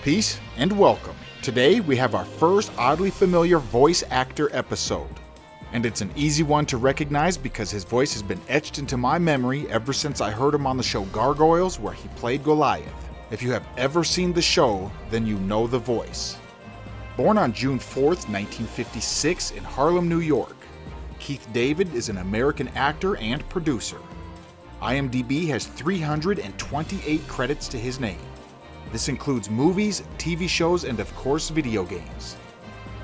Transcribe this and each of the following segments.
Peace and welcome. Today we have our first oddly familiar voice actor episode. And it's an easy one to recognize because his voice has been etched into my memory ever since I heard him on the show Gargoyles, where he played Goliath. If you have ever seen the show, then you know the voice. Born on June 4th, 1956 in Harlem, New York, Keith David is an American actor and producer. IMDb has 328 credits to his name. This includes movies, TV shows, and of course video games.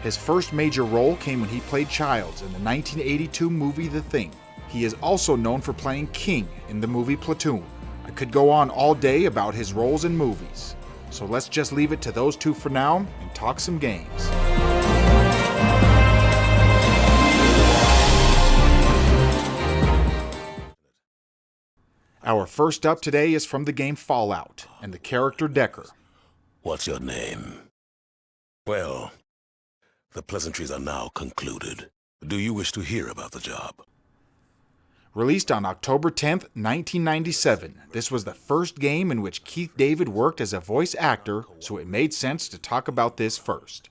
His first major role came when he played Childs in the 1982 movie The Thing. He is also known for playing King in the movie Platoon. I could go on all day about his roles in movies, so let's just leave it to those two for now and talk some games. Our first up today is from the game Fallout, and the character Decker. What's your name? Well, the pleasantries are now concluded. Do you wish to hear about the job? Released on October 10th, 1997, this was the first game in which Keith David worked as a voice actor, so it made sense to talk about this first.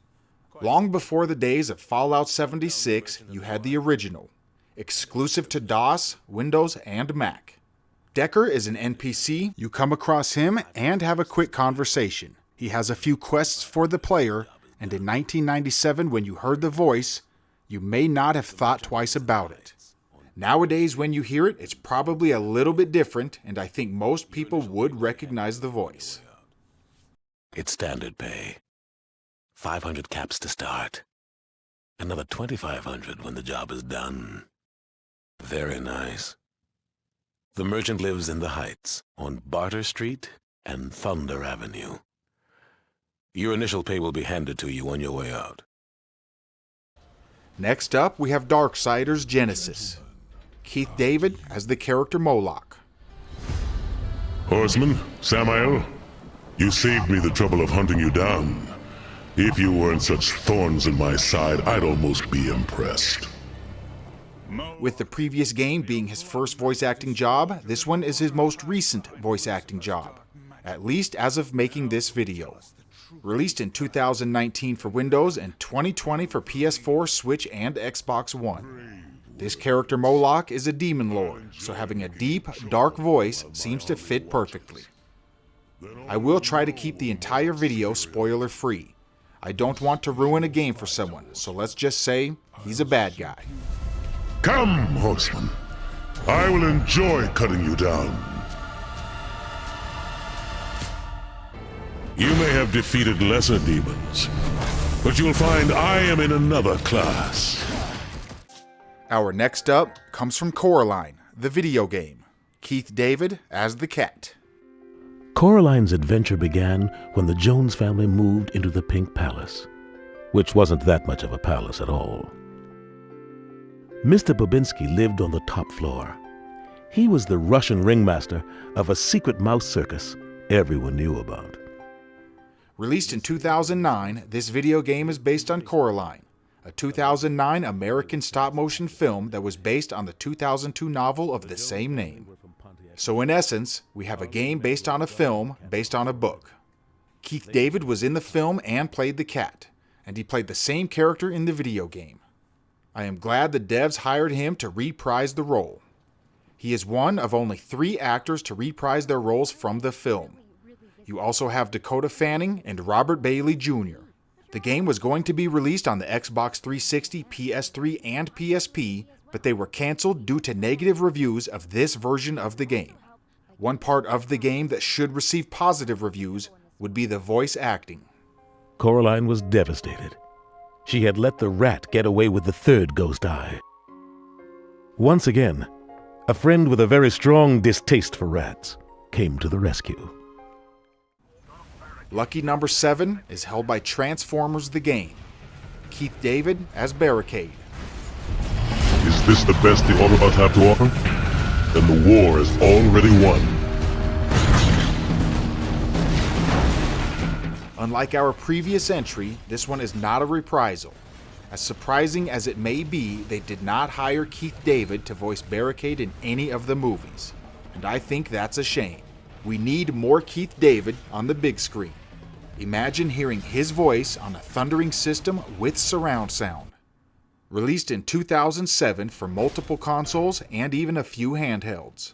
Long before the days of Fallout 76, you had the original, exclusive to DOS, Windows, and Mac. Decker is an NPC. You come across him and have a quick conversation. He has a few quests for the player, and in 1997 when you heard the voice, you may not have thought twice about it. Nowadays when you hear it, it's probably a little bit different, and I think most people would recognize the voice. It's standard pay. 500 caps to start. Another 2,500 when the job is done. Very nice. The merchant lives in the Heights, on Barter Street and Thunder Avenue. Your initial pay will be handed to you on your way out. Next up, we have Darksiders Genesis. Keith David as the character Moloch. Horseman, Samael, you saved me the trouble of hunting you down. If you weren't such thorns in my side, I'd almost be impressed. With the previous game being his first voice acting job, this one is his most recent voice acting job, at least as of making this video. Released in 2019 for Windows and 2020 for PS4, Switch, and Xbox One. This character Moloch is a demon lord, so having a deep, dark voice seems to fit perfectly. I will try to keep the entire video spoiler-free. I don't want to ruin a game for someone, so let's just say he's a bad guy. Come, horseman. I will enjoy cutting you down. You may have defeated lesser demons, but you'll find I am in another class. Our next up comes from Coraline, the video game. Keith David as the cat. Coraline's adventure began when the Jones family moved into the Pink Palace, which wasn't that much of a palace at all. Mr. Babinski lived on the top floor. He was the Russian ringmaster of a secret mouse circus everyone knew about. Released in 2009, this video game is based on Coraline, a 2009 American stop-motion film that was based on the 2002 novel of the same name. So in essence, we have a game based on a film based on a book. Keith David was in the film and played the cat, and he played the same character in the video game. I am glad the devs hired him to reprise the role. He is one of only 3 actors to reprise their roles from the film. You also have Dakota Fanning and Robert Bailey Jr. The game was going to be released on the Xbox 360, PS3, and PSP, but they were canceled due to negative reviews of this version of the game. One part of the game that should receive positive reviews would be the voice acting. Coraline was devastated. She had let the rat get away with the third ghost eye. Once again, a friend with a very strong distaste for rats came to the rescue. Lucky number 7 is held by Transformers the Game. Keith David as Barricade. Is this the best the Autobots have to offer? Then the war is already won. Unlike our previous entry, this one is not a reprisal. As surprising as it may be, they did not hire Keith David to voice Barricade in any of the movies, and I think that's a shame. We need more Keith David on the big screen. Imagine hearing his voice on a thundering system with surround sound. Released in 2007 for multiple consoles and even a few handhelds.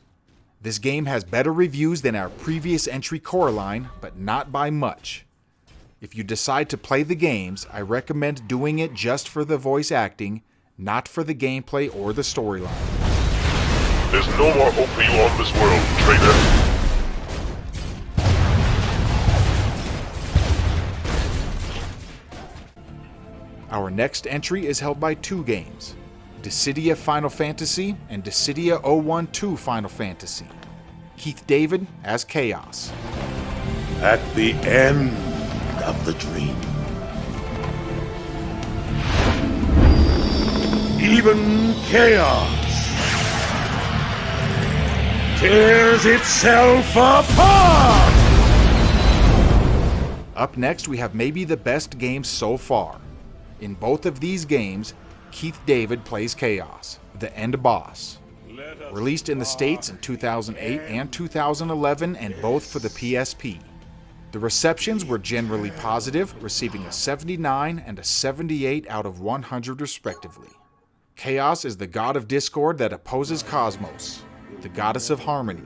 This game has better reviews than our previous entry Coraline, but not by much. If you decide to play the games, I recommend doing it just for the voice acting, not for the gameplay or the storyline. There's no more hope for you on this world, traitor. Our next entry is held by two games, Dissidia Final Fantasy and Dissidia 012 Final Fantasy. Keith David as Chaos. At the end of the dream, even chaos tears itself apart! Up next, we have maybe the best game so far. In both of these games, Keith David plays Chaos, the end boss. Released in the States in 2008 and 2011, and both for the PSP. The receptions were generally positive, receiving a 79 and a 78 out of 100 respectively. Chaos is the god of discord that opposes Cosmos, the goddess of harmony.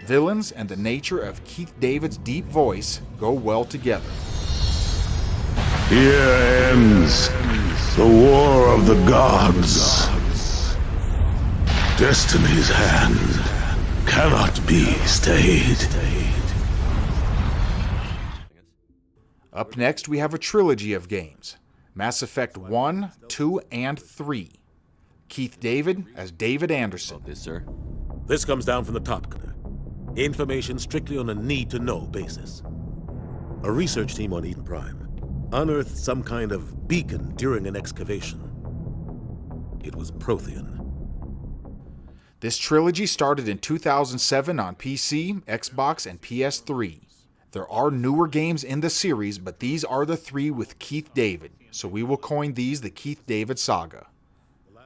Villains and the nature of Keith David's deep voice go well together. Here ends the war of the gods. Destiny's hand cannot be stayed. Up next, we have a trilogy of games, Mass Effect 1, 2, and 3. Keith David as David Anderson. This comes down from the top, Gunner. Information strictly on a need-to-know basis. A research team on Eden Prime unearthed some kind of beacon during an excavation. It was Prothean. This trilogy started in 2007 on PC, Xbox, and PS3. There are newer games in the series, but these are the three with Keith David, so we will coin these the Keith David saga.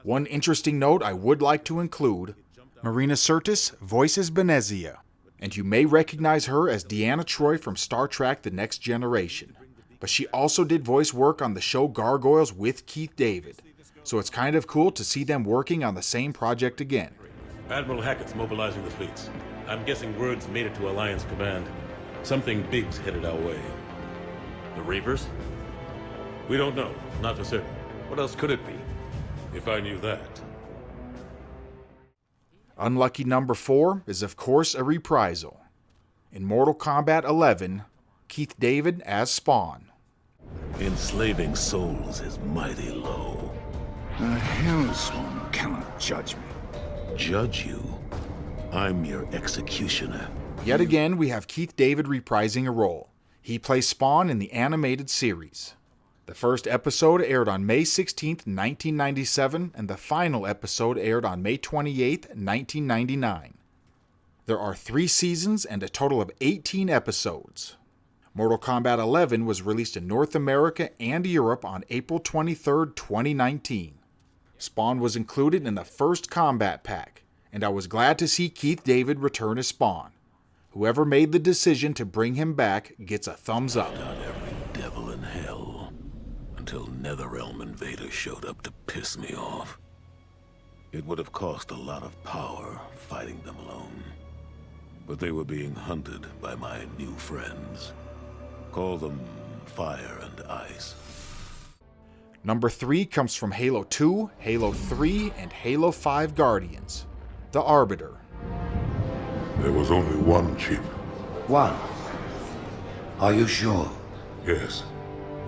One interesting note I would like to include, Marina Sirtis voices Benezia, and you may recognize her as Deanna Troi from Star Trek The Next Generation. But she also did voice work on the show Gargoyles with Keith David, so it's kind of cool to see them working on the same project again. Admiral Hackett's mobilizing the fleets. I'm guessing word's made it to Alliance Command. Something big's headed our way. The Reapers? We don't know, not for certain. What else could it be? If I knew that. Unlucky number 4 is of course a reprisal. In Mortal Kombat 11, Keith David as Spawn. Enslaving souls is mighty low. The Hellspawn cannot judge me. Judge you? I'm your executioner. Yet again, we have Keith David reprising a role. He plays Spawn in the animated series. The first episode aired on May 16, 1997, and the final episode aired on May 28, 1999. There are 3 seasons and a total of 18 episodes. Mortal Kombat 11 was released in North America and Europe on April 23, 2019. Spawn was included in the first Combat Pack, and I was glad to see Keith David return as Spawn. Whoever made the decision to bring him back gets a thumbs up. Not every devil in hell, until Netherrealm invaders showed up to piss me off. It would have cost a lot of power fighting them alone. But they were being hunted by my new friends. Call them Fire and Ice. Number 3 comes from Halo 2, Halo 3, and Halo 5 Guardians, the Arbiter. There was only one chip. One. Are you sure? Yes.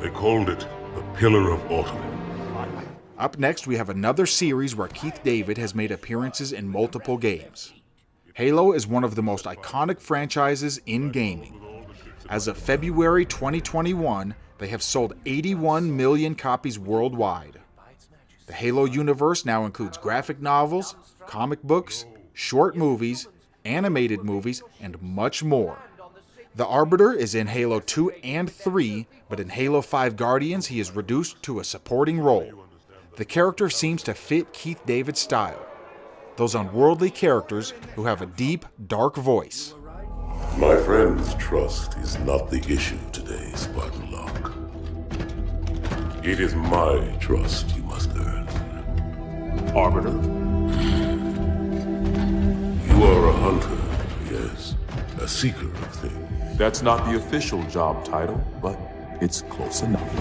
They called it the Pillar of Autumn. Up next, we have another series where Keith David has made appearances in multiple games. Halo is one of the most iconic franchises in gaming. As of February 2021, they have sold 81 million copies worldwide. The Halo universe now includes graphic novels, comic books, short movies, animated movies, and much more. The Arbiter is in Halo 2 and 3, but in Halo 5 Guardians he is reduced to a supporting role. The character seems to fit Keith David's style. Those unworldly characters who have a deep, dark voice. My friend's trust is not the issue today, Spartan Locke. It is my trust you must earn. Arbiter? You are a hunter, yes. A seeker of things. That's not the official job title, but it's close enough.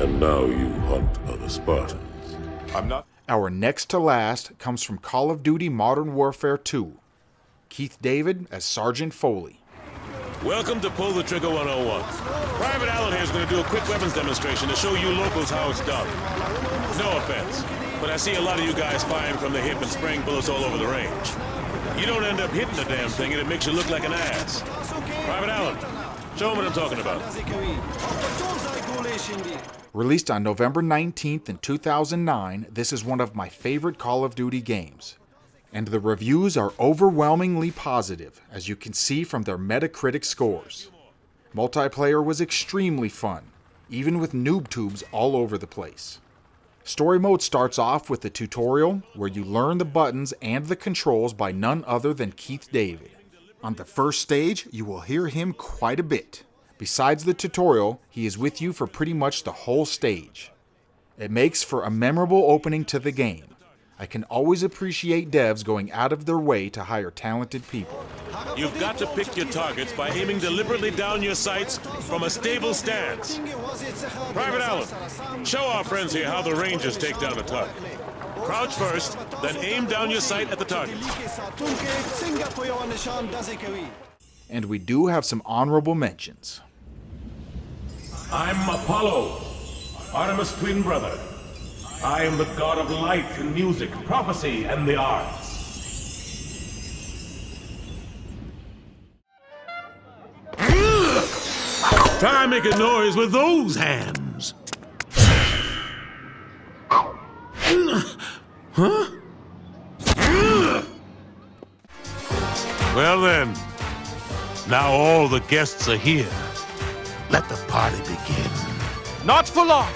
And now you hunt other Spartans. I'm not... Our next to last comes from Call of Duty Modern Warfare 2. Keith David as Sergeant Foley. Welcome to Pull the Trigger 101. Private Allen here is going to do a quick weapons demonstration to show you locals how it's done. No offense, but I see a lot of you guys firing from the hip and spraying bullets all over the range. You don't end up hitting the damn thing and it makes you look like an ass. Private Allen, show them what I'm talking about. Released on November 19th in 2009, this is one of my favorite Call of Duty games. And the reviews are overwhelmingly positive, as you can see from their Metacritic scores. Multiplayer was extremely fun, even with noob tubes all over the place. Story mode starts off with the tutorial, where you learn the buttons and the controls by none other than Keith David. On the first stage, you will hear him quite a bit. Besides the tutorial, he is with you for pretty much the whole stage. It makes for a memorable opening to the game. I can always appreciate devs going out of their way to hire talented people. You've got to pick your targets by aiming deliberately down your sights from a stable stance. Private Allen, show our friends here how the Rangers take down a target. Crouch first, then aim down your sight at the target. And we do have some honorable mentions. I'm Apollo, Artemis' twin brother. I am the god of light and music, prophecy, and the arts. Try making noise with those hands. Huh? Well then, now all the guests are here. Let the party begin. Not for long,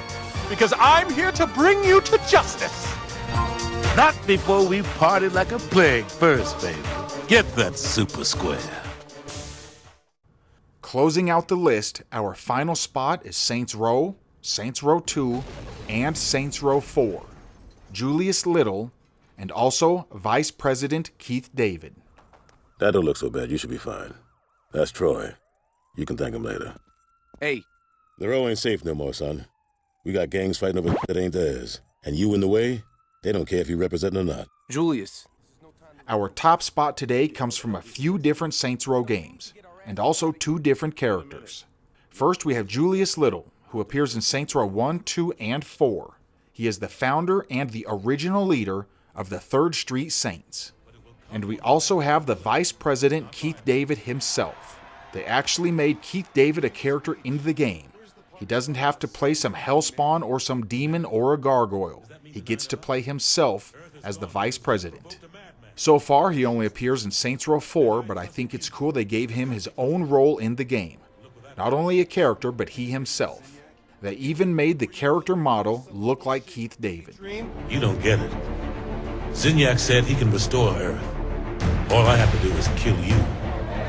because I'm here to bring you to justice. Not before we party like a plague first, baby. Get that super square. Closing out the list, our final spot is Saints Row, Saints Row 2, and Saints Row 4. Julius Little, and also Vice President Keith David. That don't look so bad. You should be fine. That's Troy. You can thank him later. Hey. The row ain't safe no more, son. We got gangs fighting over that ain't theirs. And you in the way, they don't care if you represent or not. Julius. Our top spot today comes from a few different Saints Row games, and also 2 different characters. First, we have Julius Little, who appears in Saints Row 1, 2, and 4. He is the founder and the original leader of the 3rd Street Saints. And we also have the Vice President Keith David himself. They actually made Keith David a character in the game. He doesn't have to play some hellspawn or some demon or a gargoyle. He gets to play himself as the Vice President. So far, he only appears in Saints Row 4, but I think it's cool they gave him his own role in the game. Not only a character, but he himself. They even made the character model look like Keith David. You don't get it. Zinyak said he can restore Earth. All I have to do is kill you.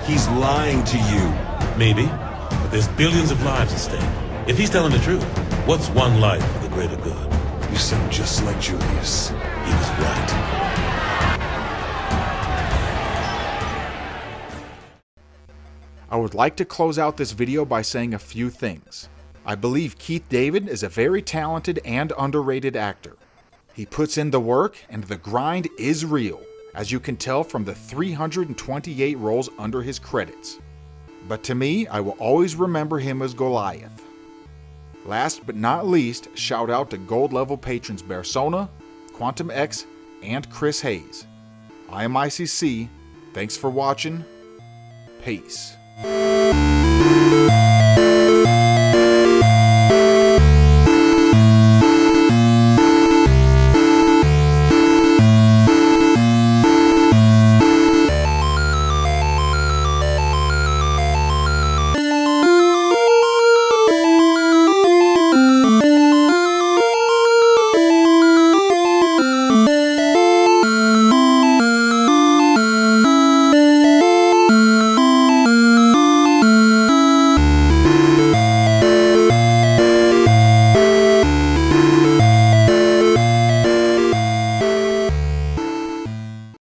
He's lying to you. Maybe, but there's billions of lives at stake. If he's telling the truth, what's one life for the greater good? You sound just like Julius. He was right. I would like to close out this video by saying a few things. I believe Keith David is a very talented and underrated actor. He puts in the work, and the grind is real, as you can tell from the 328 roles under his credits. But to me, I will always remember him as Goliath. Last but not least, shout out to gold level patrons Bersona, Quantum X, and Chris Hayes. I am ICC. Thanks for watching. Peace.